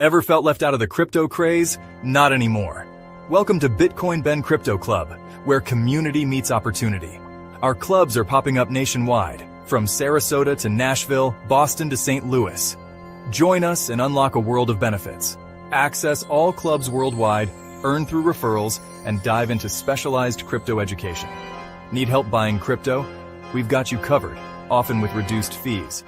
Ever felt left out of the crypto craze? Not anymore. Welcome to Bitcoin Ben Crypto Club, where community meets opportunity. Our clubs are popping up nationwide, from Sarasota to Nashville, Boston to St. Louis. Join us and unlock a world of benefits. Access all clubs worldwide, earn through referrals, and dive into specialized crypto education. Need help buying crypto? We've got you covered, often with reduced fees.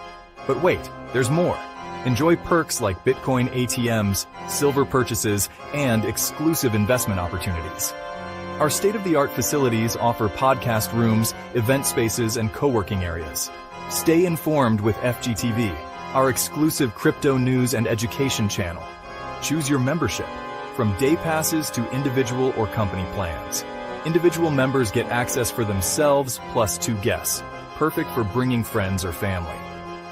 But wait, there's more. Enjoy perks like Bitcoin ATMs, silver purchases, and exclusive investment opportunities. Our state-of-the-art facilities offer podcast rooms, event spaces, and co-working areas. Stay informed with FGTV, our exclusive crypto news and education channel. Choose your membership, from day passes to individual or company plans. Individual members get access for themselves plus 2 guests, perfect for bringing friends or family.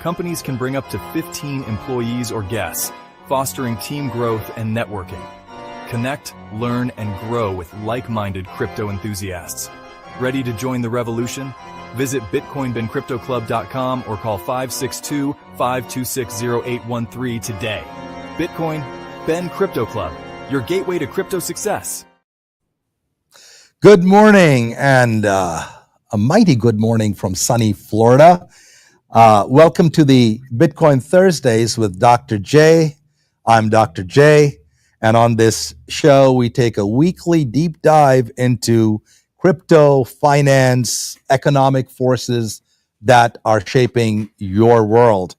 Companies can bring up to 15 employees or guests, fostering team growth and networking. Connect, learn, and grow with like-minded crypto enthusiasts. Ready to join the revolution? Visit bitcoinbencryptoclub.com or call 562-526-0813 today. Bitcoin Ben Crypto Club, your gateway to crypto success. Good morning, and a mighty good morning from sunny Florida. Welcome to the Bitcoin Thursdays with Dr. J. I'm Dr. J, and on this show, we take a weekly deep dive into crypto, finance, economic forces that are shaping your world.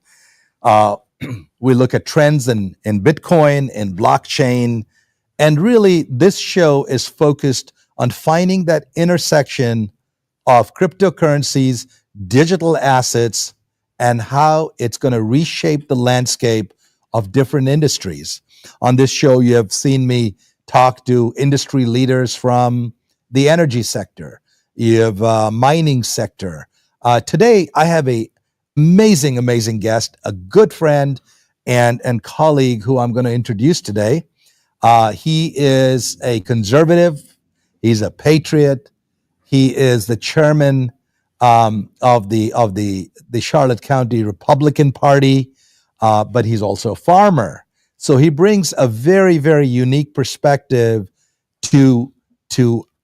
We look at trends in Bitcoin, in blockchain, and really this show is focused on finding that intersection of cryptocurrencies, digital assets, and how it's going to reshape the landscape of different industries. On this show, you have seen me talk to industry leaders from the energy sector. You have mining sector. Today, I have a amazing guest, a good friend and colleague who I'm going to introduce today. He is a conservative. He's a patriot. He is the chairman of the Charlotte County Republican Party, but he's also a farmer. So he brings a very unique perspective to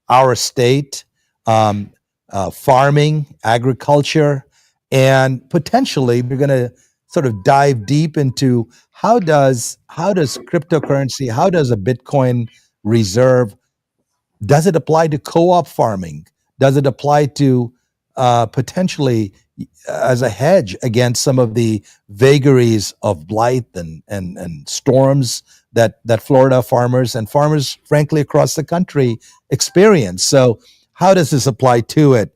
our state, farming, agriculture, and potentially we're going to sort of dive deep into how does cryptocurrency, how does a Bitcoin reserve, does it apply to co-op farming? Does it apply to potentially as a hedge against some of the vagaries of blight and storms that Florida farmers and farmers, frankly, across the country experience? So how does this apply to it?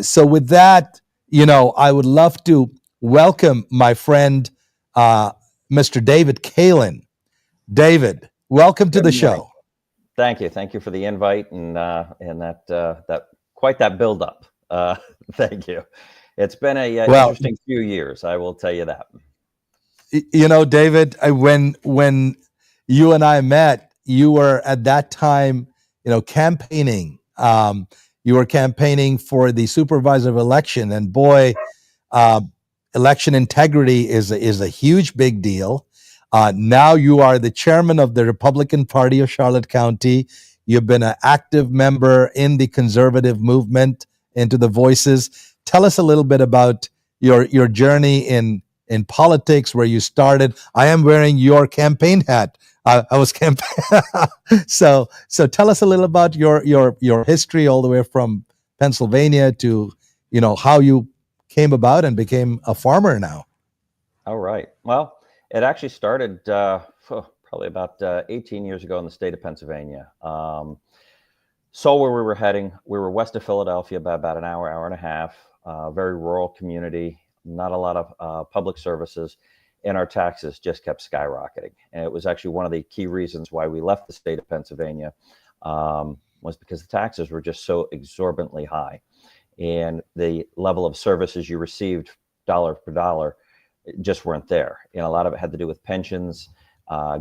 So with that, I would love to welcome my friend, Mr. David Kalin. David, welcome to the show. Thank you. Thank you for the invite and that quite that build up. Thank you. It's been a interesting few years, I will tell you that. David, when you and I met, you were at that time, campaigning. You were campaigning for the supervisor of election, and boy, election integrity is a huge big deal. Now you are the chairman of the Republican Party of Charlotte County. You've been an active member in the conservative movement, into the voices. Tell us a little bit about your journey in politics, where you started. I am wearing your campaign hat. I was campaign. So tell us a little about your history all the way from Pennsylvania to how you came about and became a farmer now. All right. Well, it actually started probably about 18 years ago in the state of Pennsylvania. So where we were heading, we were west of Philadelphia by about an hour and a half, very rural community, not a lot of public services, and our taxes just kept skyrocketing. And it was actually one of the key reasons why we left the state of Pennsylvania, was because the taxes were just so exorbitantly high. And the level of services you received dollar per dollar just weren't there. And a lot of it had to do with pensions,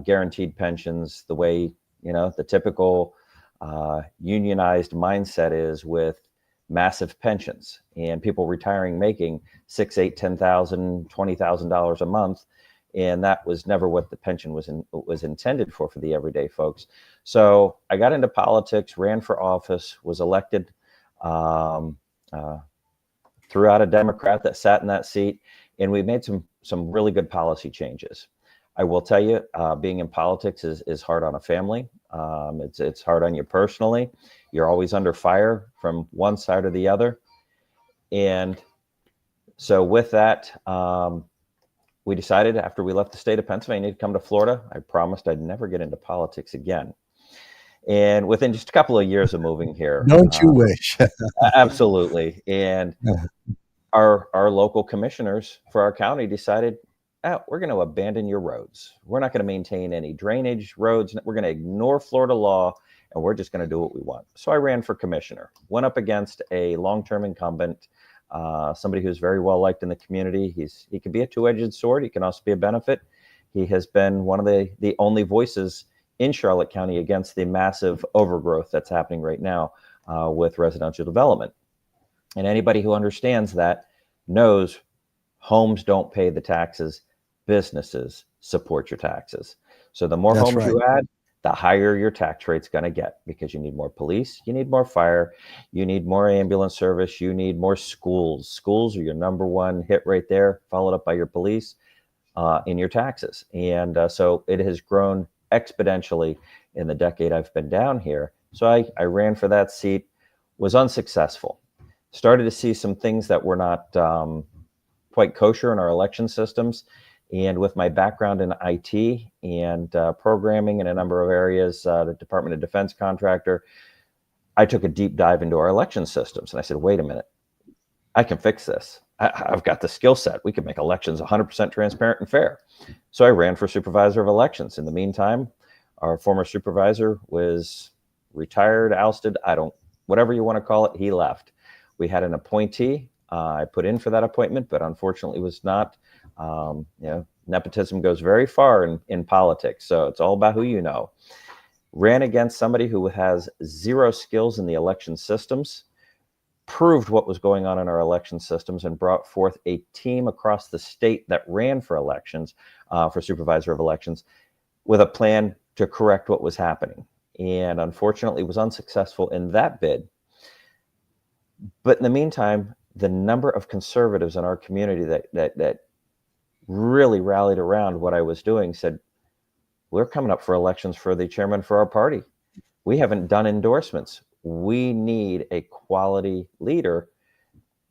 guaranteed pensions, the way, the typical unionized mindset is with massive pensions and people retiring making $6,000, $8,000, $10,000, $20,000 a month. And that was never what the pension was intended for the everyday folks. So I got into politics, ran for office, was elected, threw out a Democrat that sat in that seat, and we made some really good policy changes. I will tell you, being in politics is hard on a family. It's hard on you personally. You're always under fire from one side or the other. And so with that, we decided after we left the state of Pennsylvania to come to Florida. I promised I'd never get into politics again. And within just a couple of years of moving here, Don't you wish? absolutely. And our local commissioners for our county decided, we're going to abandon your roads. We're not going to maintain any drainage roads. We're going to ignore Florida law, and we're just going to do what we want. So I ran for commissioner, went up against a long-term incumbent, somebody who's very well liked in the community. He can be a two-edged sword. He can also be a benefit. He has been one of the only voices in Charlotte County against the massive overgrowth that's happening right now with residential development. And anybody who understands that knows homes don't pay the taxes, businesses support your taxes. So the more homes you add, the higher your tax rate's going to get, because you need more police, you need more fire, you need more ambulance service, you need more schools. Schools are your number one hit right there, followed up by your police in your taxes. And so it has grown exponentially in the decade I've been down here. So I ran for that seat, was unsuccessful. Started to see some things that were not quite kosher in our election systems. And with my background in IT and programming in a number of areas, the Department of Defense contractor, I took a deep dive into our election systems. And I said, wait a minute, I can fix this. I've got the skill set. We can make elections 100% transparent and fair. So I ran for supervisor of elections. In the meantime, our former supervisor was retired, ousted, whatever you want to call it, he left. We had an appointee. I put in for that appointment, but unfortunately was not. Nepotism goes very far in politics. So it's all about who you know. Ran against somebody who has zero skills in the election systems, proved what was going on in our election systems, and brought forth a team across the state that ran for elections, for supervisor of elections, with a plan to correct what was happening. And unfortunately was unsuccessful in that bid. But in the meantime, the number of conservatives in our community that really rallied around what I was doing said, we're coming up for elections for the chairman for our party. We haven't done endorsements. We need a quality leader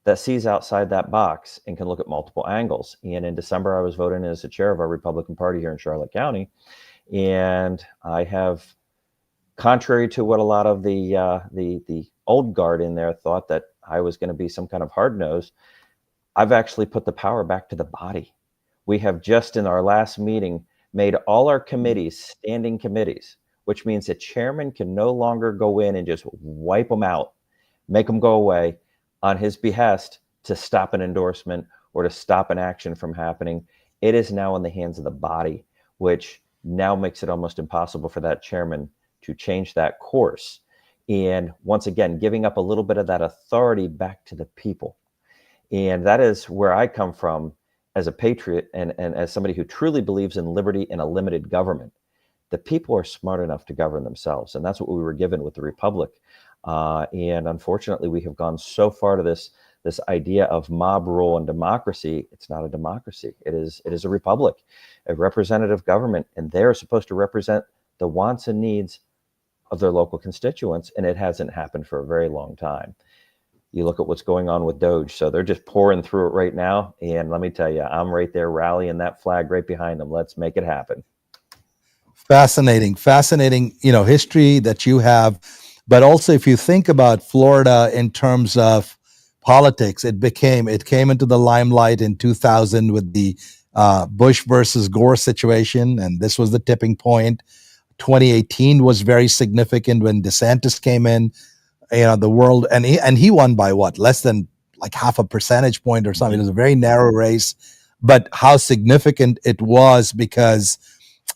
that sees outside that box and can look at multiple angles. And in December, I was voted in as the chair of our Republican Party here in Charlotte County. And I have, contrary to what a lot of the old guard in there thought, that I was going to be some kind of hard nose, I've actually put the power back to the body. We have just in our last meeting made all our committees standing committees, which means the chairman can no longer go in and just wipe them out, make them go away on his behest to stop an endorsement or to stop an action from happening. It is now in the hands of the body, which now makes it almost impossible for that chairman to change that course. And once again, giving up a little bit of that authority back to the people. And that is where I come from as a patriot and as somebody who truly believes in liberty and a limited government. The people are smart enough to govern themselves. And that's what we were given with the Republic. And unfortunately, we have gone so far to this idea of mob rule and democracy. It's not a democracy. It is a republic, a representative government. And they're supposed to represent the wants and needs of their local constituents, and it hasn't happened for a very long time. You look at what's going on with Doge, so they're just pouring through it right now, and let me tell you, I'm right there rallying that flag right behind them. Let's make it happen. Fascinating history that you have, but also if you think about Florida in terms of politics, it came into the limelight in 2000 with the Bush versus Gore situation, and this was the tipping point. 2018 was very significant when DeSantis came in. The world, and he won by what, less than like half a percentage point or something. It was a very narrow race, but how significant it was because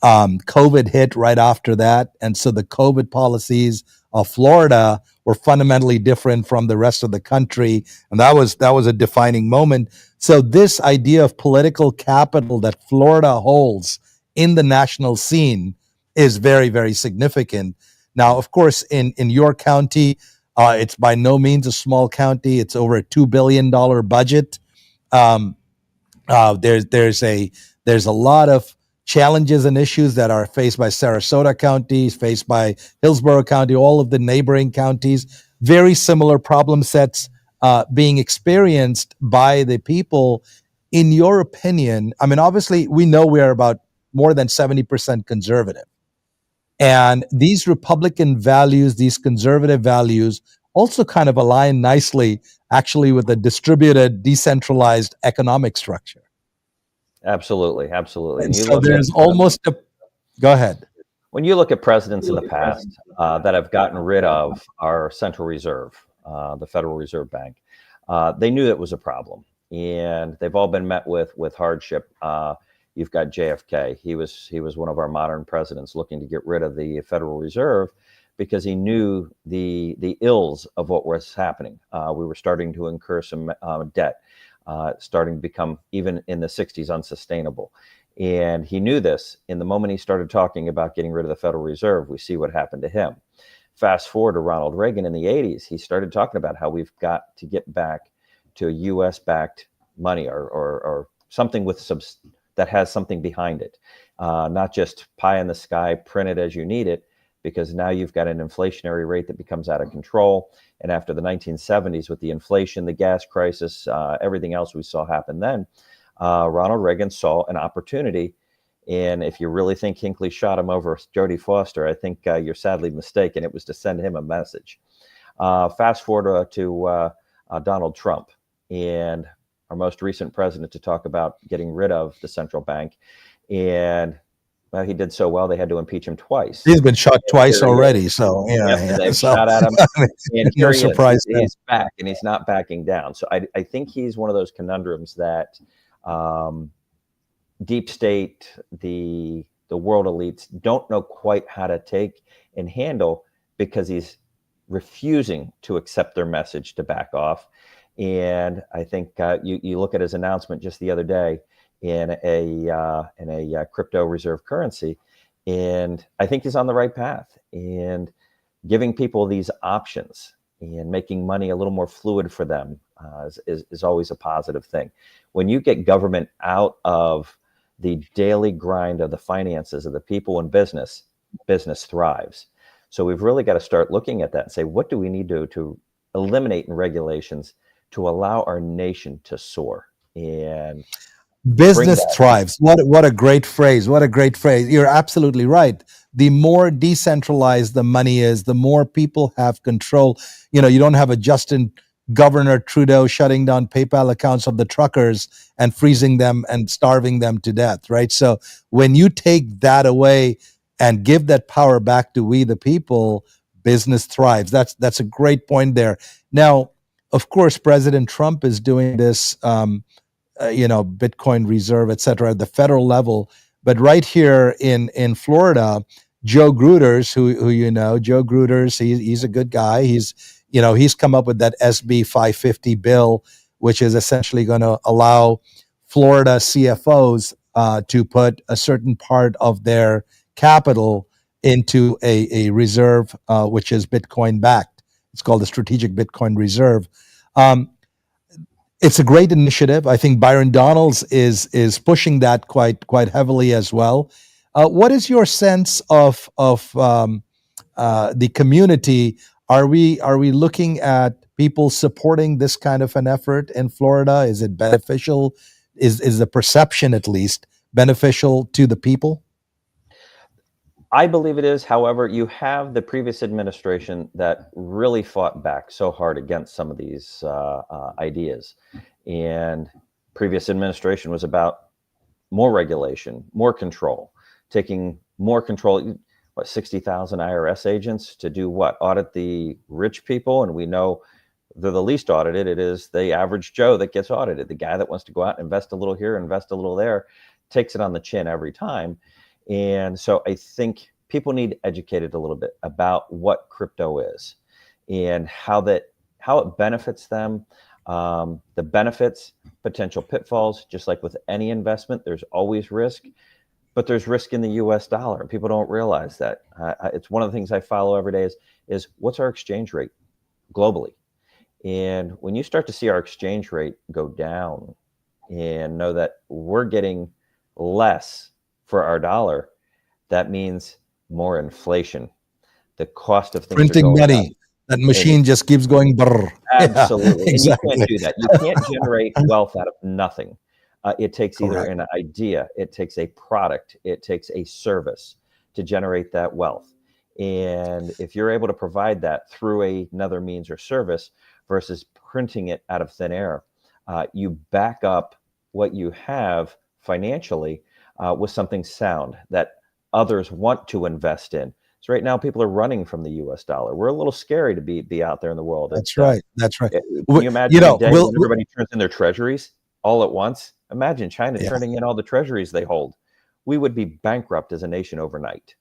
COVID hit right after that, and so the COVID policies of Florida were fundamentally different from the rest of the country, and that was a defining moment. So this idea of political capital that Florida holds in the national scene is very, very significant. Now, of course, in your county, it's by no means a small county. It's over a $2 billion budget. Um, there's a lot of challenges and issues that are faced by Sarasota County, faced by Hillsborough County, all of the neighboring counties. Very similar problem sets being experienced by the people. In your opinion, I mean, obviously, we know we are about more than 70% conservative. And these Republican values, these conservative values, also kind of align nicely, actually, with a distributed, decentralized economic structure. Absolutely, absolutely. And so there's almost a. Go ahead. When you look at presidents in the past that have gotten rid of our Central Reserve, the Federal Reserve Bank, they knew it was a problem, and they've all been met with hardship. You've got JFK. He was one of our modern presidents looking to get rid of the Federal Reserve because he knew the ills of what was happening. We were starting to incur some debt, starting to become, even in the 60s, unsustainable. And he knew this. In the moment he started talking about getting rid of the Federal Reserve, we see what happened to him. Fast forward to Ronald Reagan in the 80s, he started talking about how we've got to get back to a U.S.-backed money or something with that has something behind it, not just pie in the sky, print it as you need it, because now you've got an inflationary rate that becomes out of control. And after the 1970s, with the inflation, the gas crisis, everything else we saw happen then, Ronald Reagan saw an opportunity. And if you really think Hinckley shot him over Jodie Foster, I think you're sadly mistaken. It was to send him a message. Fast forward to Donald Trump, and our most recent president, to talk about getting rid of the central bank. And well, he did so well, they had to impeach him twice. He's been shot twice already, so They've shot at him, and here he is. He's back, and he's not backing down. So I think he's one of those conundrums that deep state, the world elites don't know quite how to take and handle, because he's refusing to accept their message to back off. And I think you look at his announcement just the other day in a crypto reserve currency, and I think he's on the right path. And giving people these options and making money a little more fluid for them is always a positive thing. When you get government out of the daily grind of the finances of the people in business, business thrives. So we've really got to start looking at that and say, what do we need to eliminate in regulations to allow our nation to soar? And business thrives. What a great phrase. What a great phrase. You're absolutely right. The more decentralized the money is, the more people have control. You know, you don't have a Justin Governor Trudeau shutting down PayPal accounts of the truckers and freezing them and starving them to death, right? So when you take that away and give that power back to we the people, business thrives. That's a great point there. Now, of course, President Trump is doing this, Bitcoin reserve, et cetera, at the federal level. But right here in Florida, Joe Gruters, who you know, Joe Gruters, he's a good guy. He's come up with that SB 550 bill, which is essentially going to allow Florida CFOs to put a certain part of their capital into a reserve, which is Bitcoin backed. It's called the Strategic Bitcoin Reserve. It's a great initiative. I think Byron Donalds is pushing that quite heavily as well. What is your sense of the community? Are we looking at people supporting this kind of an effort in Florida? Is it beneficial? Is the perception, at least, beneficial to the people? I believe it is. However, you have the previous administration that really fought back so hard against some of these ideas. And previous administration was about more regulation, more control, taking more control. 60,000 IRS agents to do what? Audit the rich people. And we know they're the least audited. It is the average Joe that gets audited. The guy that wants to go out and invest a little here, invest a little there, takes it on the chin every time. And so I think people need educated a little bit about what crypto is. and how it benefits them, the benefits, potential pitfalls. Just like with any investment, there's always risk, but there's risk in the U.S. dollar. People don't realize that. It's one of the things I follow every day is what's our exchange rate globally? And when you start to see our exchange rate go down and know that we're getting less for our dollar, that means more inflation. The cost of things Printing are going money. up. That machine just keeps going brr. Absolutely. Yeah, exactly. And you can't do that. You can't generate wealth out of nothing. It takes either an idea, it takes a product, it takes a service to generate that wealth. And if you're able to provide that through another means or service versus printing it out of thin air, you back up what you have financially with something sound that others want to invest in. So right now, people are running from the U.S. dollar. We're a little scary to be out there in the world. That's right. That's right. Can you imagine a day when everybody turns in their treasuries all at once? Imagine China turning in all the treasuries they hold. We would be bankrupt as a nation overnight.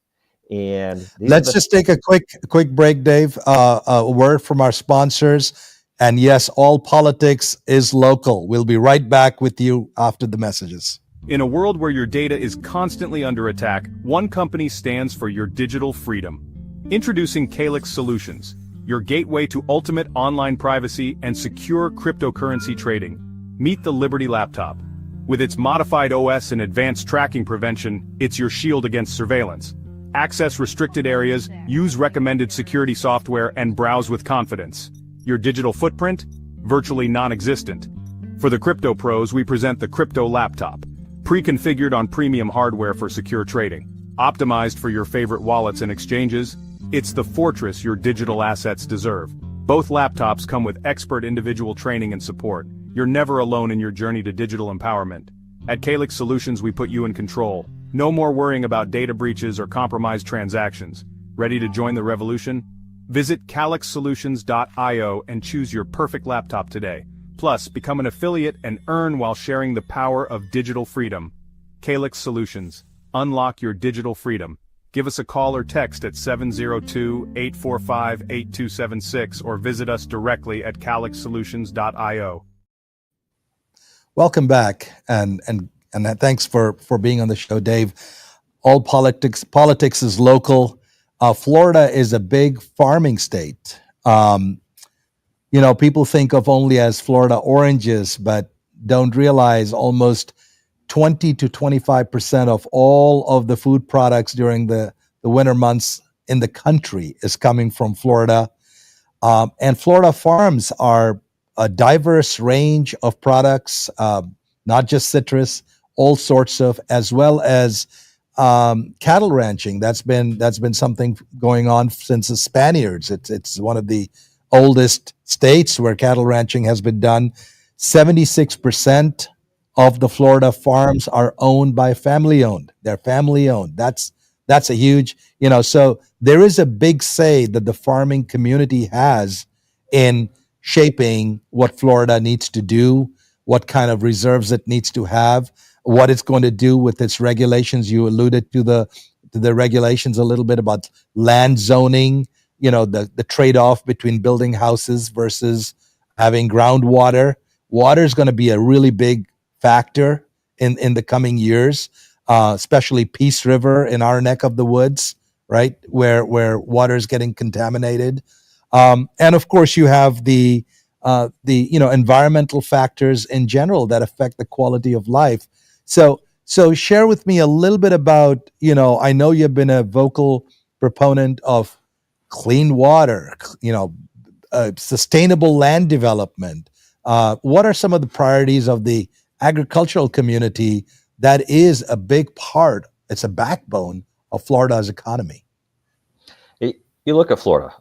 And let's just take a quick break, Dave. A word from our sponsors. And yes, all politics is local. We'll be right back with you after the messages. In a world where your data is constantly under attack, one company stands for your digital freedom. Introducing CALIX Solutions, your gateway to ultimate online privacy and secure cryptocurrency trading. Meet the Liberty laptop. With its modified OS and advanced tracking prevention, it's your shield against surveillance. Access restricted areas, use recommended security software, and browse with confidence. Your digital footprint? Virtually non-existent. For the crypto pros, we present the Crypto Laptop. Pre-configured on premium hardware for secure trading. Optimized for your favorite wallets and exchanges, it's the fortress your digital assets deserve. Both laptops come with expert individual training and support. You're never alone in your journey to digital empowerment. At CALIX Solutions, we put you in control. No more worrying about data breaches or compromised transactions. Ready to join the revolution? Visit calixsolutions.io and choose your perfect laptop today. Plus, become an affiliate and earn while sharing the power of digital freedom. CALIX Solutions. Unlock your digital freedom. Give us a call or text at 702-845-8276 or visit us directly at calixsolutions.io. Welcome back, and thanks for being on the show, Dave. All politics is local. Florida is a big farming state. People think of only as Florida oranges, but don't realize almost 20 to 25% of all of the food products during the winter months in the country is coming from Florida. And Florida farms are a diverse range of products, not just citrus, all sorts of, as well as cattle ranching. That's been something going on since the Spaniards. It's one of the oldest states where cattle ranching has been done. 76% of the Florida farms are owned by family-owned. They're family-owned. That's a huge, so there is a big say that the farming community has in shaping what Florida needs to do, what kind of reserves it needs to have, what it's going to do with its regulations. You alluded to the regulations a little bit about land zoning, the trade-off between building houses versus having groundwater. Water is going to be a really big factor in the coming years, especially Peace River in our neck of the woods, right, where water is getting contaminated. And of course, you have the environmental factors in general that affect the quality of life. So share with me a little bit about, I know you've been a vocal proponent of clean water, sustainable land development. What are some of the priorities of the agricultural community that is a big part, it's a backbone of Florida's economy? You look at Florida.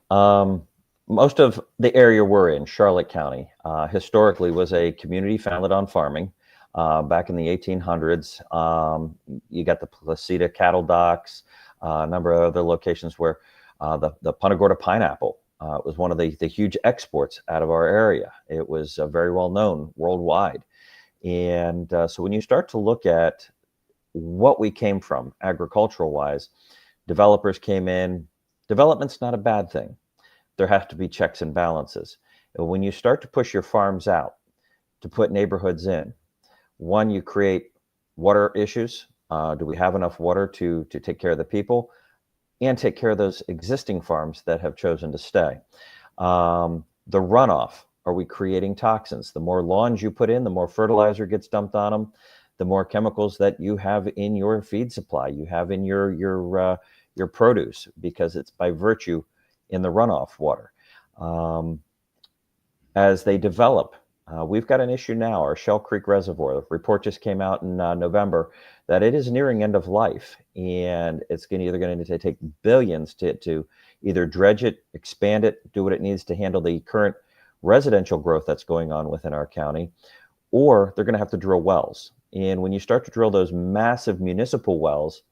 Most of the area we're in, Charlotte County, historically was a community founded on farming. Back in the 1800s, you got the Placida cattle docks, a number of other locations where the Punta Gorda pineapple was one of the huge exports out of our area. It was very well known worldwide. And so when you start to look at what we came from agricultural wise, developers came in. Development's not a bad thing, there have to be checks and balances. And when you start to push your farms out, to put neighborhoods in, one, you create water issues. Do we have enough water to take care of the people and take care of those existing farms that have chosen to stay? The runoff, are we creating toxins? The more lawns you put in, the more fertilizer gets dumped on them, the more chemicals that you have in your feed supply, you have in your produce, because it's by virtue in the runoff water. As they develop, we've got an issue now. Our Shell Creek Reservoir, the report just came out in November that it is nearing end of life, and it's either going to take billions to either dredge it, expand it, do what it needs to handle the current residential growth that's going on within our county, or they're going to have to drill wells. And when you start to drill those massive municipal wells,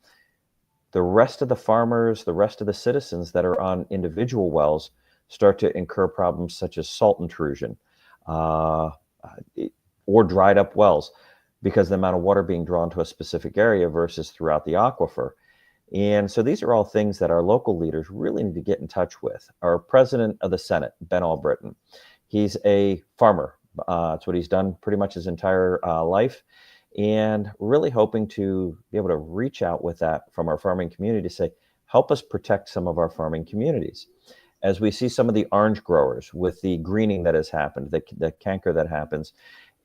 the rest of the farmers, the rest of the citizens that are on individual wells start to incur problems such as salt intrusion, or dried up wells, because the amount of water being drawn to a specific area versus throughout the aquifer. And so these are all things that our local leaders really need to get in touch with. Our president of the Senate, Ben Albritton, he's a farmer. It's what he's done pretty much his entire life, and really hoping to be able to reach out with that from our farming community to say, help us protect some of our farming communities. As we see some of the orange growers with the greening that has happened, the canker that happens,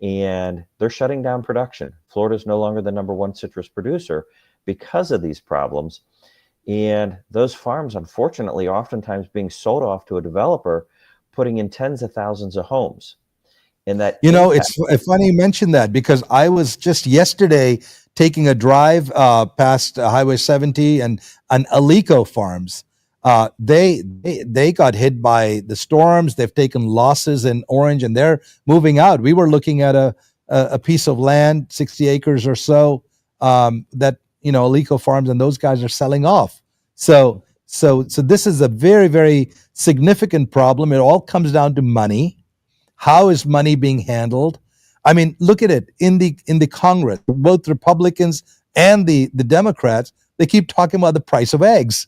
and they're shutting down production. Florida is no longer the #1 citrus producer because of these problems. And those farms, unfortunately, oftentimes being sold off to a developer, putting in tens of thousands of homes. And that, it's funny you mention that, because I was just yesterday taking a drive past Highway 70 and Alico Farms. They got hit by the storms. They've taken losses in orange, and they're moving out. We were looking at a piece of land, 60 acres or so, that Alico Farms and those guys are selling off. So this is a very, very significant problem. It all comes down to money. How is money being handled? I mean, look at it in the Congress, both Republicans and the Democrats. They keep talking about the price of eggs.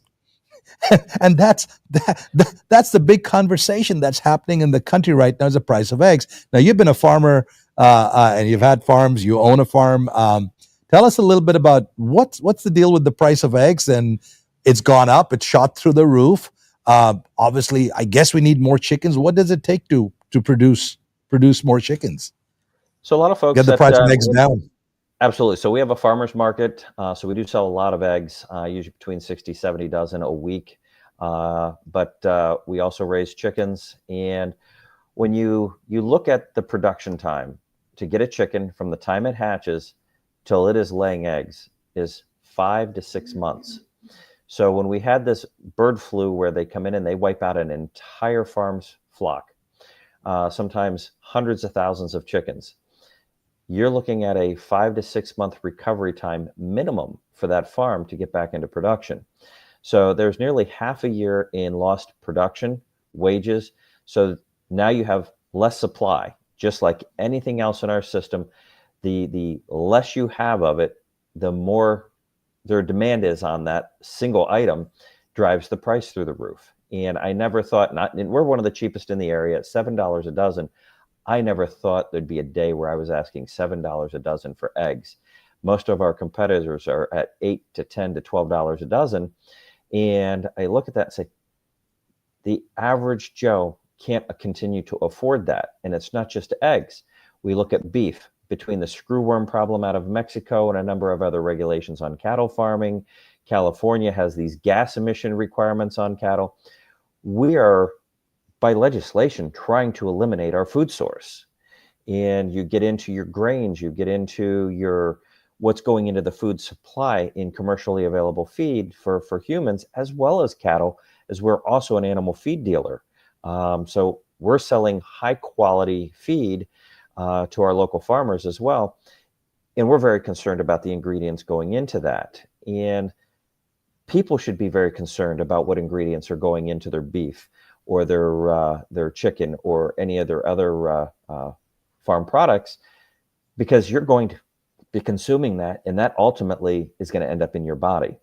And that's the big conversation that's happening in the country right now, is the price of eggs. Now, you've been a farmer and you've had farms. You own a farm. Tell us a little bit about what's the deal with the price of eggs. And it's gone up. It's shot through the roof. Obviously, I guess we need more chickens. What does it take to produce more chickens? So a lot of folks get the price of eggs down. Absolutely. So we have a farmer's market. So we do sell a lot of eggs, usually between 60, 70 dozen a week. But we also raise chickens. And when you look at the production time to get a chicken from the time it hatches till it is laying eggs is 5 to 6 months. So when we had this bird flu where they come in and they wipe out an entire farm's flock, sometimes hundreds of thousands of chickens, you're looking at a 5 to 6 month recovery time minimum for that farm to get back into production. So there's nearly half a year in lost production, wages. So now you have less supply. Just like anything else in our system, the less you have of it, the more their demand is on that single item, drives the price through the roof. And I never thought, and we're one of the cheapest in the area at $7 a dozen. I never thought there'd be a day where I was asking $7 a dozen for eggs. Most of our competitors are at $8 to $10 to $12 a dozen. And I look at that and say, the average Joe can't continue to afford that. And it's not just eggs. We look at beef. Between the screwworm problem out of Mexico and a number of other regulations on cattle farming, California has these gas emission requirements on cattle. We are, by legislation, trying to eliminate our food source. And you get into your grains, you get into your what's going into the food supply in commercially available feed for humans as well as cattle, as we're also an animal feed dealer. So we're selling high quality feed to our local farmers as well. And we're very concerned about the ingredients going into that. And people should be very concerned about what ingredients are going into their beef or their chicken or any of their other farm products, because you're going to be consuming that, and that ultimately is going to end up in your body.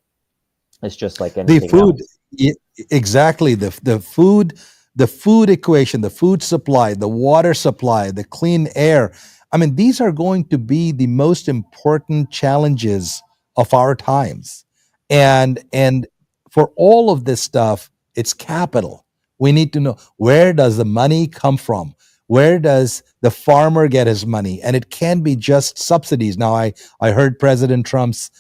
It's just like anything the food else. Exactly. The food the food equation, the food supply, the water supply, the clean air. I mean, these are going to be the most important challenges of our times. And for all of this stuff, it's capital. We need to know, where does the money come from? Where does the farmer get his money? And it can't be just subsidies. Now, I heard President Trump's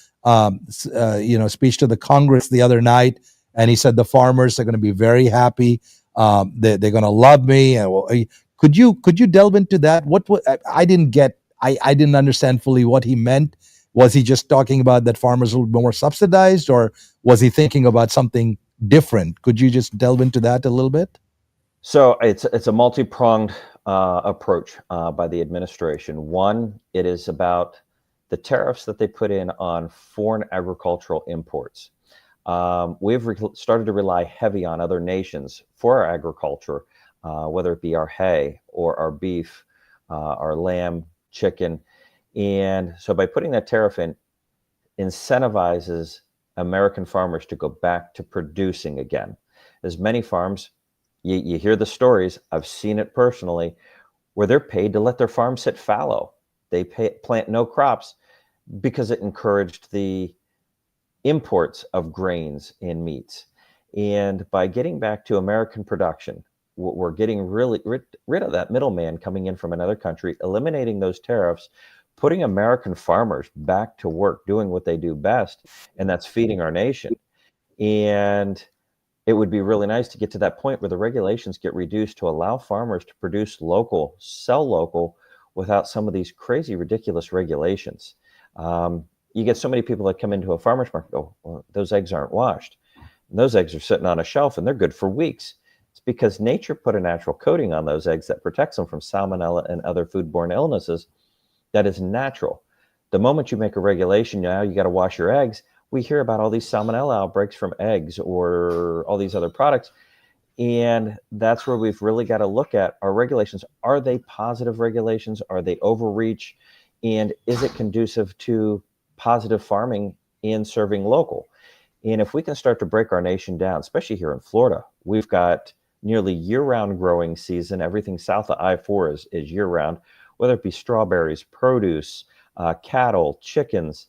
speech to the Congress the other night, and he said the farmers are going to be very happy. They're going to love me. And could you delve into that? I didn't get. I didn't understand fully what he meant. Was he just talking about that farmers will be more subsidized, or was he thinking about something different? Could you just delve into that a little bit? So it's a multi-pronged approach by the administration. One, it is about the tariffs that they put in on foreign agricultural imports. We've started to rely heavy on other nations for our agriculture, whether it be our hay or our beef, our lamb, chicken. And so by putting that tariff in, incentivizes American farmers to go back to producing again. As many farms, you hear the stories, I've seen it personally, where they're paid to let their farm sit fallow. They plant no crops because it encouraged the imports of grains and meats. And by getting back to American production, we're getting really rid of that middleman coming in from another country, eliminating those tariffs, putting American farmers back to work, doing what they do best, and that's feeding our nation. And it would be really nice to get to that point where the regulations get reduced to allow farmers to produce local, sell local, without some of these crazy, ridiculous regulations. You get so many people that come into a farmer's market, go, well, those eggs aren't washed. And those eggs are sitting on a shelf and they're good for weeks. It's because nature put a natural coating on those eggs that protects them from salmonella and other foodborne illnesses. That is natural. The moment you make a regulation, now you got to wash your eggs, we hear about all these salmonella outbreaks from eggs or all these other products. And that's where we've really got to look at our regulations. Are they positive regulations? Are they overreach? And is it conducive to positive farming and serving local? And if we can start to break our nation down, especially here in Florida, we've got nearly year-round growing season. Everything south of I-4 is year-round, whether it be strawberries, produce, cattle, chickens.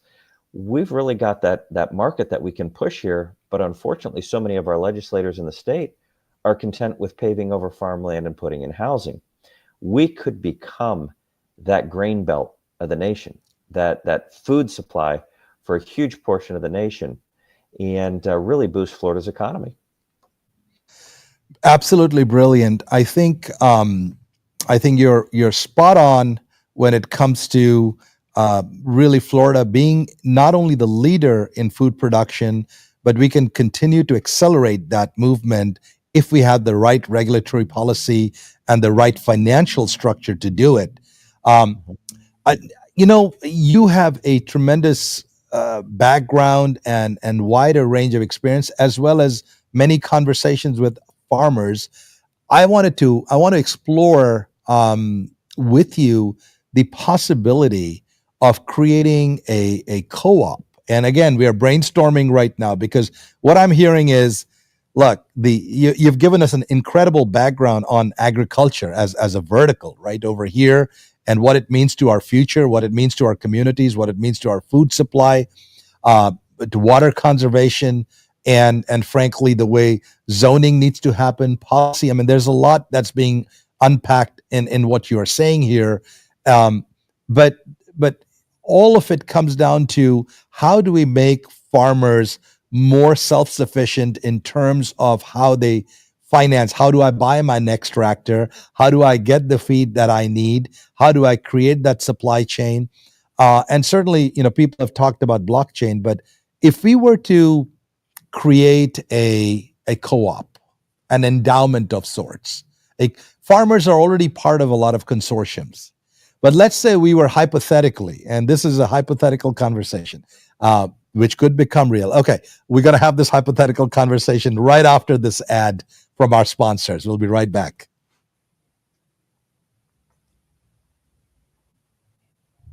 We've really got that market that we can push here. But unfortunately, so many of our legislators in the state are content with paving over farmland and putting in housing. We could become that grain belt of the nation, that food supply for a huge portion of the nation, and really boost Florida's economy. Absolutely brilliant. I think you're spot on when it comes to really Florida being not only the leader in food production, but we can continue to accelerate that movement if we have the right regulatory policy and the right financial structure to do it. You have a tremendous background and wider range of experience, as well as many conversations with farmers. I want to explore with you the possibility of creating a co-op. And again, we are brainstorming right now, because what I'm hearing is, look, you've given us an incredible background on agriculture as a vertical right over here, and what it means to our future, what it means to our communities, what it means to our food supply, to water conservation, and frankly, the way zoning needs to happen, policy. I mean, there's a lot that's being unpacked in what you are saying here. But all of it comes down to, how do we make farmers more self-sufficient in terms of how they finance? How do I buy my next tractor? How do I get the feed that I need? How do I create that supply chain? And certainly, people have talked about blockchain, but if we were to create a co-op, an endowment of sorts, farmers are already part of a lot of consortiums. But let's say we were hypothetically, and this is a hypothetical conversation, which could become real. Okay, we're going to have this hypothetical conversation right after this ad from our sponsors. We'll be right back.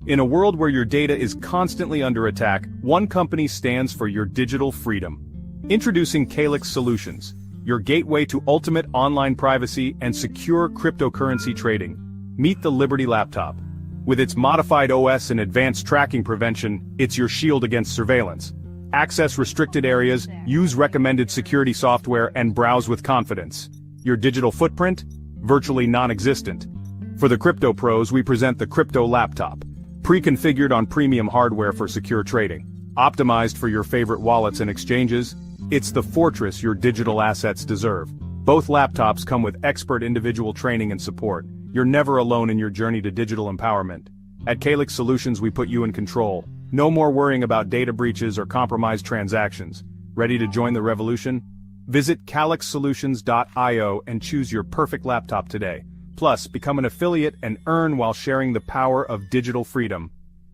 In a world where your data is constantly under attack, one company stands for your digital freedom. Introducing CALIX Solutions, your gateway to ultimate online privacy and secure cryptocurrency trading. Meet the Liberty laptop. With its modified OS and advanced tracking prevention, it's your shield against surveillance. Access restricted areas, use recommended security software, and browse with confidence. Your digital footprint? Virtually non-existent. For the crypto pros, we present the Crypto Laptop. Pre-configured on premium hardware for secure trading. Optimized for your favorite wallets and exchanges, it's the fortress your digital assets deserve. Both laptops come with expert individual training and support. You're never alone in your journey to digital empowerment. At CALIX Solutions, we put you in control. No more worrying about data breaches or compromised transactions. Ready to join the revolution? Visit calixsolutions.io and choose your perfect laptop today. Plus, become an affiliate and earn while sharing the power of digital freedom.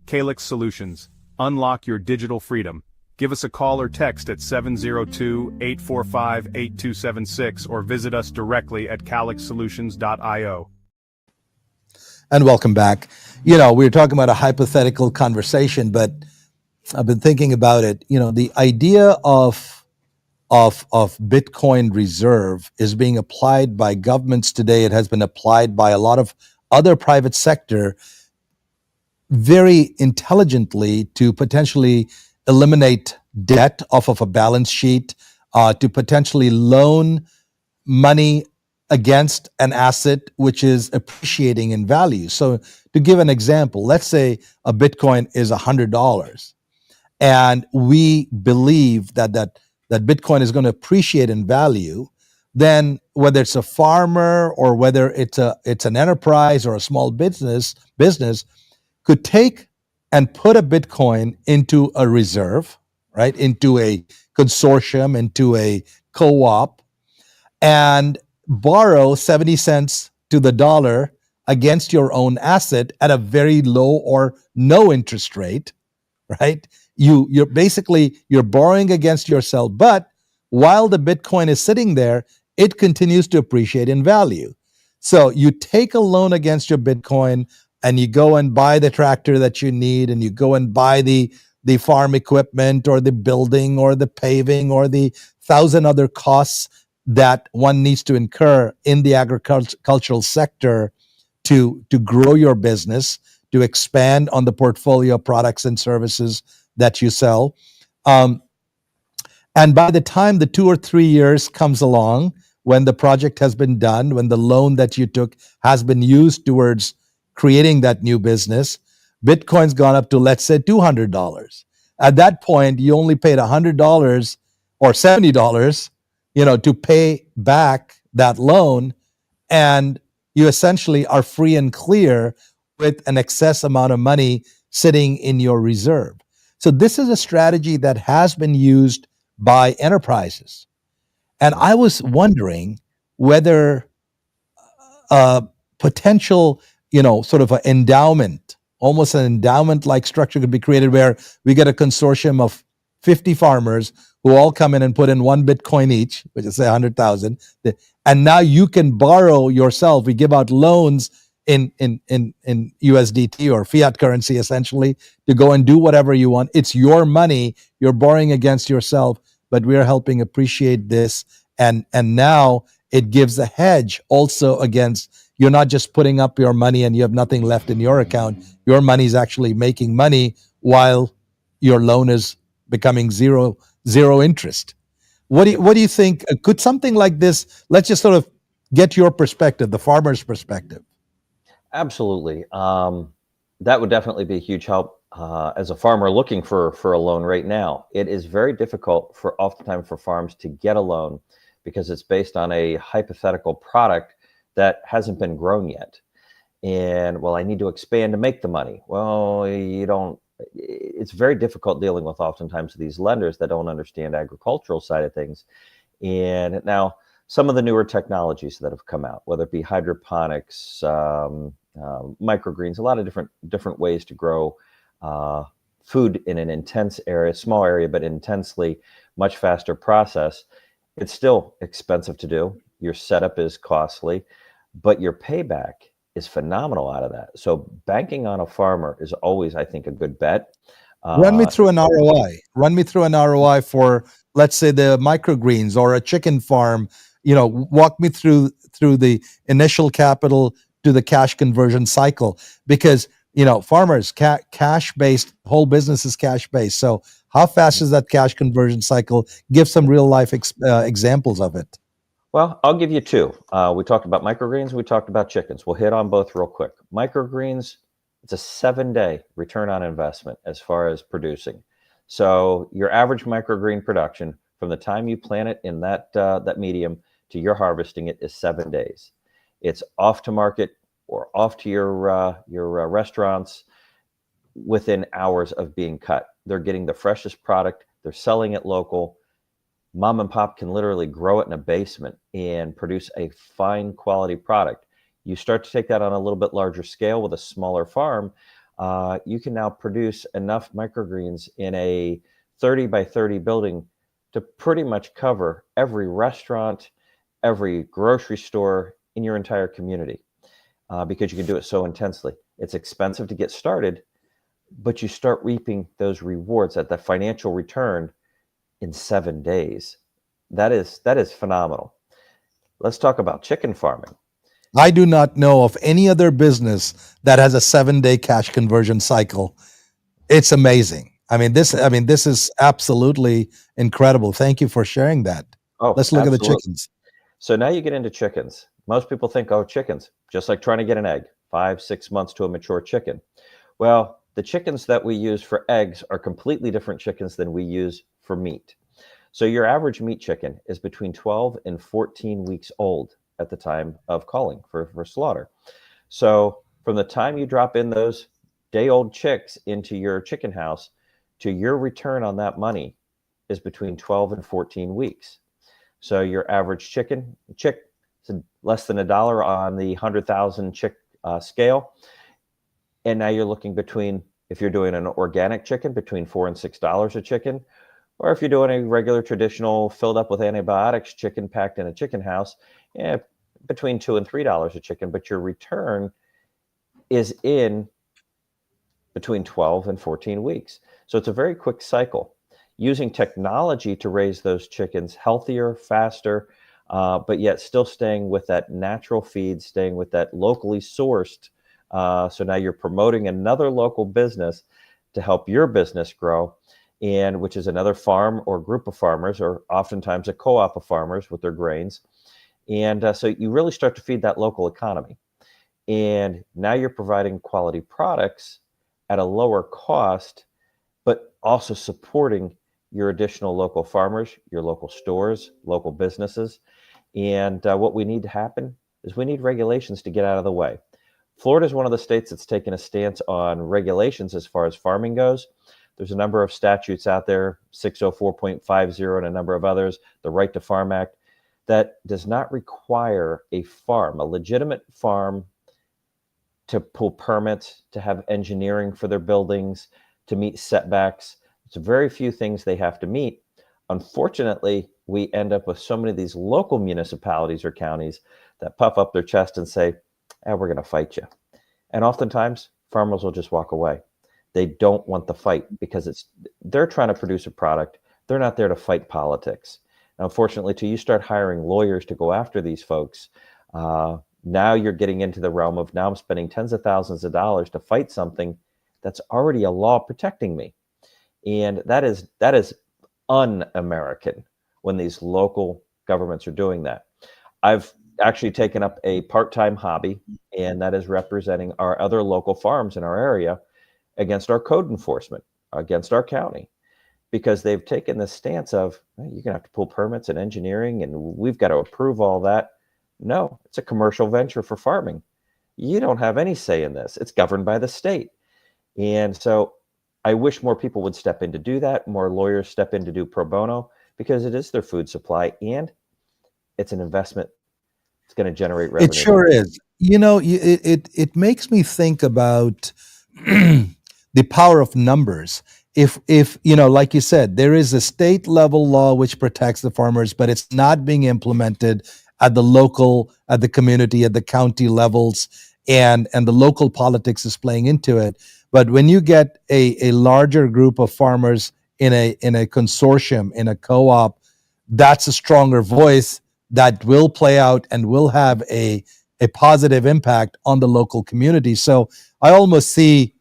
CALIX Solutions. Unlock your digital freedom. Give us a call or text at 702-845-8276 or visit us directly at calixsolutions.io. And welcome back. We were talking about a hypothetical conversation, but I've been thinking about it. The idea of Bitcoin reserve is being applied by governments today. It has been applied by a lot of other private sector very intelligently to potentially eliminate debt off of a balance sheet, to potentially loan money against an asset which is appreciating in value. So to give an example, let's say a Bitcoin is $100 and we believe that Bitcoin is going to appreciate in value. Then whether it's a farmer or whether it's an enterprise or a small business could take and put a Bitcoin into a reserve, right? Into a consortium, into a co-op, and borrow 70 cents to the dollar against your own asset at a very low or no interest rate, right? You're basically borrowing against yourself, but while the Bitcoin is sitting there, it continues to appreciate in value. So you take a loan against your Bitcoin and you go and buy the tractor that you need, and you go and buy the farm equipment or the building or the paving or the 1,000 other costs that one needs to incur in the agricultural sector to grow your business, to expand on the portfolio of products and services that you sell. And by the time the 2 or 3 years comes along, when the project has been done, when the loan that you took has been used towards creating that new business, Bitcoin's gone up to, let's say, $200. At that point, you only paid $100 or $70, to pay back that loan, and you essentially are free and clear with an excess amount of money sitting in your reserve. So this is a strategy that has been used by enterprises. And I was wondering whether potential, sort of an endowment, almost an endowment-like structure could be created where we get a consortium of 50 farmers who all come in and put in one Bitcoin each, which is say 100,000. And now you can borrow yourself. We give out loans in USDT or fiat currency, essentially, to go and do whatever you want. It's your money. You're borrowing against yourself, but we're helping appreciate this. And now it gives a hedge also against, you're not just putting up your money and you have nothing left in your account. Your money is actually making money while your loan is becoming zero interest. What do you think? Could something like this, let's just sort of get your perspective, the farmer's perspective. Absolutely. That would definitely be a huge help as a farmer looking for a loan right now. It is very difficult oftentimes for farms to get a loan because it's based on a hypothetical product that hasn't been grown yet. And, well, I need to expand to make the money. Well, you don't. It's very difficult dealing with oftentimes these lenders that don't understand agricultural side of things. And now some of the newer technologies that have come out, whether it be hydroponics, microgreens, a lot of different ways to grow food in an intense area, small area, but intensely, much faster process. It's still expensive to do. Your setup is costly, but your payback is phenomenal out of that. So banking on a farmer is always, I think, a good bet. Run me through an ROI. Run me through an ROI for, let's say, the microgreens or a chicken farm. Walk me through the initial capital to the cash conversion cycle, because farmers cash based, whole business is cash based. So how fast is that cash conversion cycle? Give some real life examples of it. Well, I'll give you two. We talked about microgreens. We talked about chickens. We'll hit on both real quick. Microgreens, it's a 7-day return on investment as far as producing. So your average microgreen production from the time you plant it in that medium to your harvesting it is 7 days. It's off to market or off to your restaurants within hours of being cut. They're getting the freshest product. They're selling it local. Mom and pop can literally grow it in a basement and produce a fine quality product. You start to take that on a little bit larger scale with a smaller farm. You can now produce enough microgreens in a 30 by 30 building to pretty much cover every restaurant, every grocery store in your entire community, because you can do it so intensely. It's expensive to get started, but you start reaping those rewards at the financial return in 7 days. That is phenomenal. Let's talk about chicken farming. I do not know of any other business that has a 7-day cash conversion cycle. It's amazing. This is absolutely incredible. Thank you for sharing that. Oh, let's look absolutely. at the chickens. So now you get into chickens. Most people think, oh, chickens, just like trying to get an egg, 5-6 months to a mature chicken. Well, the chickens that we use for eggs are completely different chickens than we use for meat. So your average meat chicken is between 12 and 14 weeks old at the time of calling for slaughter. So from the time you drop in those day-old chicks into your chicken house to your return on that money is between 12 and 14 weeks. So your average chick is less than $1 on the 100,000 chick scale. And now you're looking between, if you're doing an organic chicken, between $4 and $6 a chicken, or if you're doing a regular traditional filled up with antibiotics chicken packed in a chicken house, between $2 and $3 a chicken, but your return is in between 12 and 14 weeks. So it's a very quick cycle. Using technology to raise those chickens healthier, faster, but yet still staying with that natural feed, staying with that locally sourced. So now you're promoting another local business to help your business grow, and which is another farm or group of farmers, or oftentimes a co-op of farmers with their grains. And so you really start to feed that local economy. And now you're providing quality products at a lower cost, but also supporting your additional local farmers, your local stores, local businesses. And what we need to happen is we need regulations to get out of the way. Florida is one of the states that's taken a stance on regulations as far as farming goes. There's a number of statutes out there, 604.50 and a number of others, the Right to Farm Act, that does not require a farm, a legitimate farm, to pull permits, to have engineering for their buildings, to meet setbacks. It's very few things they have to meet. Unfortunately, we end up with so many of these local municipalities or counties that puff up their chest and say, we're going to fight you. And oftentimes, farmers will just walk away. They don't want the fight because they're trying to produce a product. They're not there to fight politics. Now, unfortunately, till you start hiring lawyers to go after these folks, now you're getting into the realm of, now I'm spending tens of thousands of dollars to fight something that's already a law protecting me. And that is un-American when these local governments are doing that. I've actually taken up a part-time hobby, and that is representing our other local farms in our area against our code enforcement, against our county, because they've taken this stance of, you're going to have to pull permits and engineering, and we've got to approve all that. No, it's a commercial venture for farming. You don't have any say in this. It's governed by the state. And so I wish more people would step in to do that, more lawyers step in to do pro bono, because it is their food supply and it's an investment. It's going to generate revenue. It sure is. It makes me think about the power of numbers. If like you said, there is a state level law which protects the farmers, but it's not being implemented at the local, at the community, at the county levels. and the local politics is playing into it. But when you get a larger group of farmers in a consortium, in a co-op, that's a stronger voice that will play out and will have a positive impact on the local community. So I almost see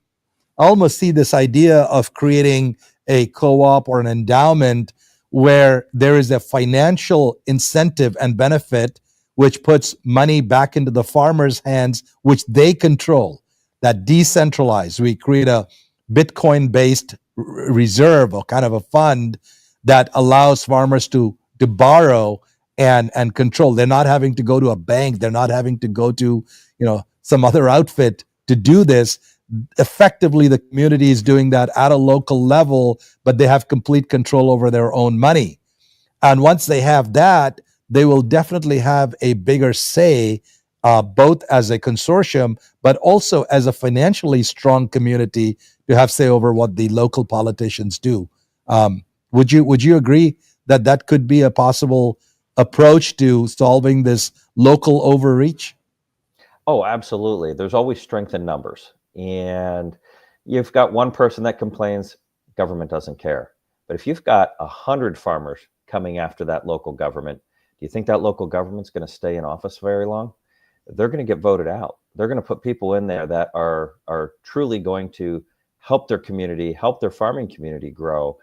this idea of creating a co-op or an endowment where there is a financial incentive and benefit which puts money back into the farmers' hands, which they control, that decentralized. We create a Bitcoin-based reserve or kind of a fund that allows farmers to borrow and control. They're not having to go to a bank. They're not having to go to some other outfit to do this. Effectively, the community is doing that at a local level, but they have complete control over their own money. And once they have that, they will definitely have a bigger say, both as a consortium, but also as a financially strong community to have say over what the local politicians do. Would you agree that that could be a possible approach to solving this local overreach? Oh, absolutely. There's always strength in numbers. And you've got one person that complains, government doesn't care. But if you've got 100 farmers coming after that local government, do you think that local government's going to stay in office very long? They're going to get voted out. They're going to put people in there that are truly going to help their community, help their farming community grow,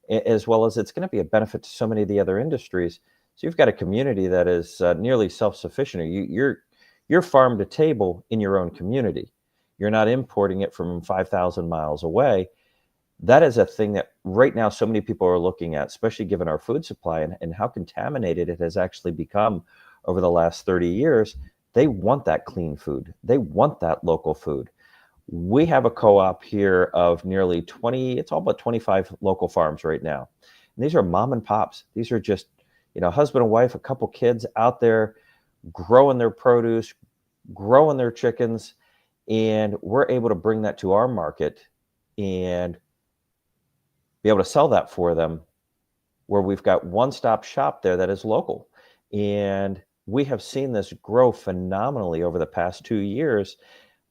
as well as it's going to be a benefit to so many of the other industries. So you've got a community that is nearly self-sufficient. You're farm to table in your own community. You're not importing it from 5,000 miles away. That is a thing that right now so many people are looking at, especially given our food supply and how contaminated it has actually become over the last 30 years. They want that clean food. They want that local food. We have a co-op here of nearly 20, it's all but 25 local farms right now. And these are mom and pops. These are just, husband and wife, a couple kids out there growing their produce, growing their chickens, and we're able to bring that to our market and be able to sell that for them, where we've got one-stop shop there that is local. And we have seen this grow phenomenally over the past 2 years,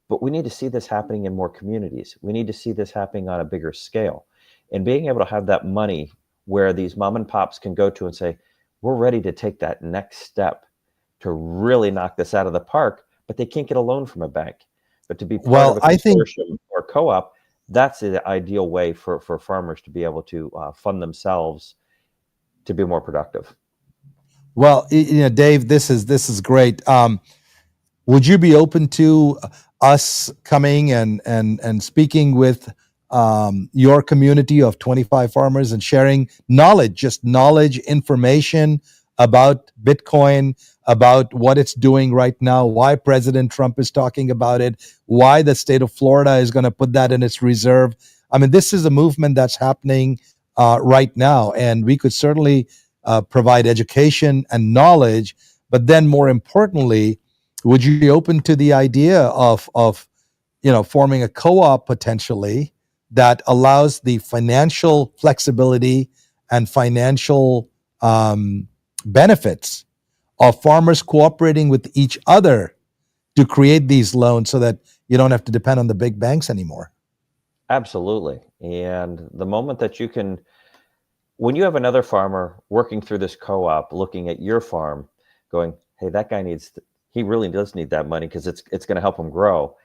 but we need to see this happening in more communities. We need to see this happening on a bigger scale. And being able to have that money where these mom and pops can go to and say, we're ready to take that next step to really knock this out of the park, but they can't get a loan from a bank. But to be part of a consortium or co-op, that's the ideal way for farmers to be able to fund themselves to be more productive. Well, Dave, this is great. Would you be open to us coming and speaking with your community of 25 farmers and sharing knowledge, information about Bitcoin, about what it's doing right now, why President Trump is talking about it, why the state of Florida is going to put that in its reserve? I mean, this is a movement that's happening right now, and we could certainly provide education and knowledge. But then, more importantly, would you be open to the idea of forming a co-op potentially that allows the financial flexibility and financial benefits of farmers cooperating with each other to create these loans so that you don't have to depend on the big banks anymore? Absolutely. And the moment that you can, when you have another farmer working through this co-op, looking at your farm, going, hey, that guy he really does need that money because it's going to help him grow.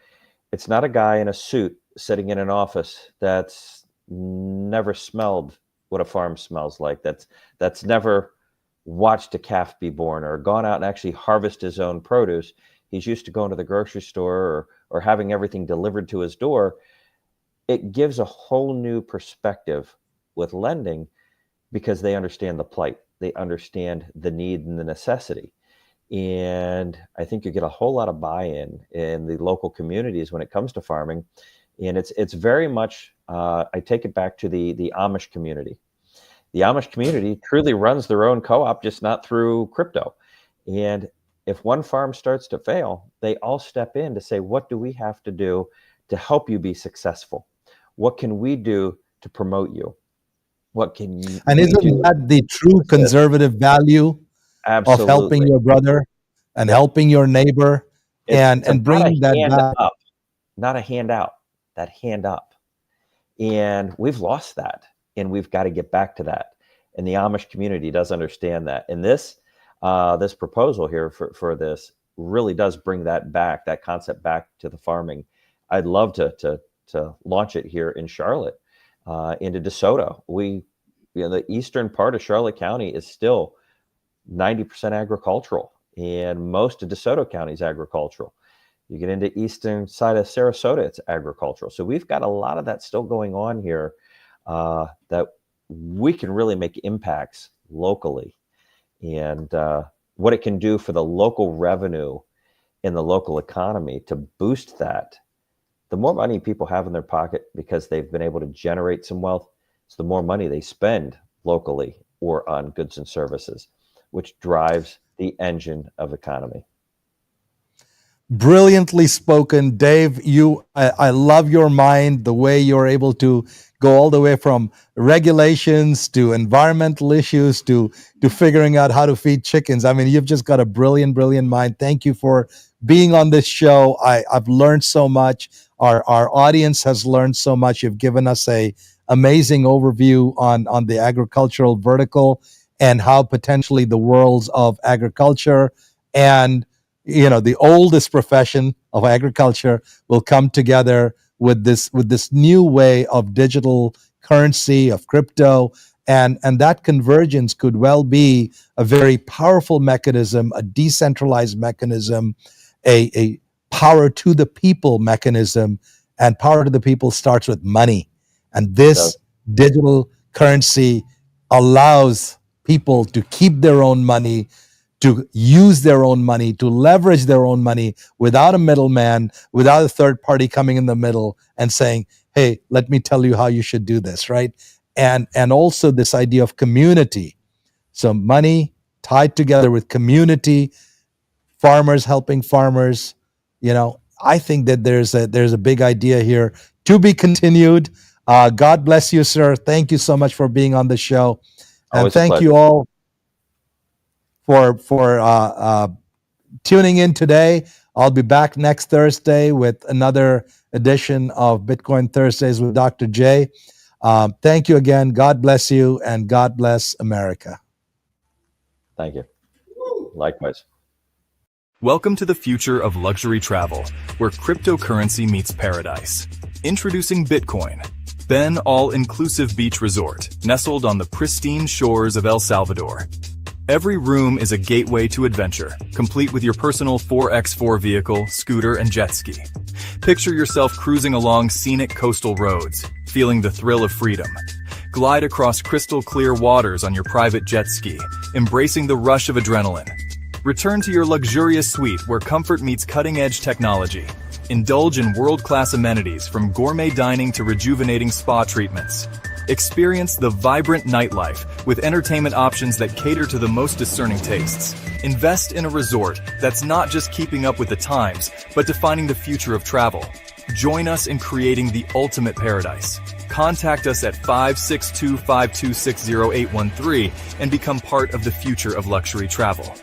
It's not a guy in a suit sitting in an office that's never smelled what a farm smells like, that's never watched a calf be born or gone out and actually harvest his own produce. He's used to going to the grocery store or having everything delivered to his door. It gives a whole new perspective with lending because they understand the plight. They understand the need and the necessity. And I think you get a whole lot of buy-in in the local communities when it comes to farming. And it's very much, I take it back to the Amish community. The Amish community truly runs their own co-op, just not through crypto. And if one farm starts to fail, they all step in to say, what do we have to do to help you be successful? What can we do to promote you? What can you? And isn't that the true conservative value? Absolutely. Of helping your brother and helping your neighbor and bringing that hand back. up, not a handout, that hand up. And we've lost that, and we've got to get back to that. And the Amish community does understand that. And this proposal here for this really does bring that back, that concept back to the farming. I'd love to launch it here in Charlotte, into DeSoto. The eastern part of Charlotte County is still 90% agricultural, and most of DeSoto County is agricultural. You get into eastern side of Sarasota, it's agricultural. So we've got a lot of that still going on here, that we can really make impacts locally. And what it can do for the local revenue in the local economy to boost that. The more money people have in their pocket because they've been able to generate some wealth, it's the more money they spend locally or on goods and services, which drives the engine of economy. Brilliantly spoken, Dave. I love your mind, the way you're able to go all the way from regulations to environmental issues to figuring out how to feed chickens. I mean, you've just got a brilliant mind. Thank you for being on this show. I've learned so much. Our audience has learned so much. You've given us a amazing overview on the agricultural vertical and how potentially the worlds of agriculture and the oldest profession of agriculture will come together with this new way of digital currency, of crypto, and that convergence could well be a very powerful mechanism, a decentralized mechanism, a power to the people mechanism, and power to the people starts with money. And this digital currency allows people to keep their own money, to use their own money, to leverage their own money without a middleman, without a third party coming in the middle and saying, hey, let me tell you how you should do this, right? And also this idea of community. So money tied together with community, farmers helping farmers. I think that there's a big idea here to be continued. God bless you, sir. Thank you so much for being on the show. And Always thank you all for tuning in today. I'll be back next Thursday with another edition of Bitcoin Thursdays with Dr. J. Thank you again. God bless you, and God bless America. Thank you. Likewise. Welcome to the future of luxury travel, where cryptocurrency meets paradise. Introducing Bitcoin, Ben all-inclusive beach resort, nestled on the pristine shores of El Salvador. Every room is a gateway to adventure, complete with your personal 4x4 vehicle, scooter, and jet ski. Picture yourself cruising along scenic coastal roads, feeling the thrill of freedom. Glide across crystal clear waters on your private jet ski, embracing the rush of adrenaline. Return to your luxurious suite where comfort meets cutting-edge technology. Indulge in world-class amenities from gourmet dining to rejuvenating spa treatments. Experience the vibrant nightlife with entertainment options that cater to the most discerning tastes. Invest in a resort that's not just keeping up with the times, but defining the future of travel. Join us in creating the ultimate paradise. Contact us at 562-526-0813 and become part of the future of luxury travel.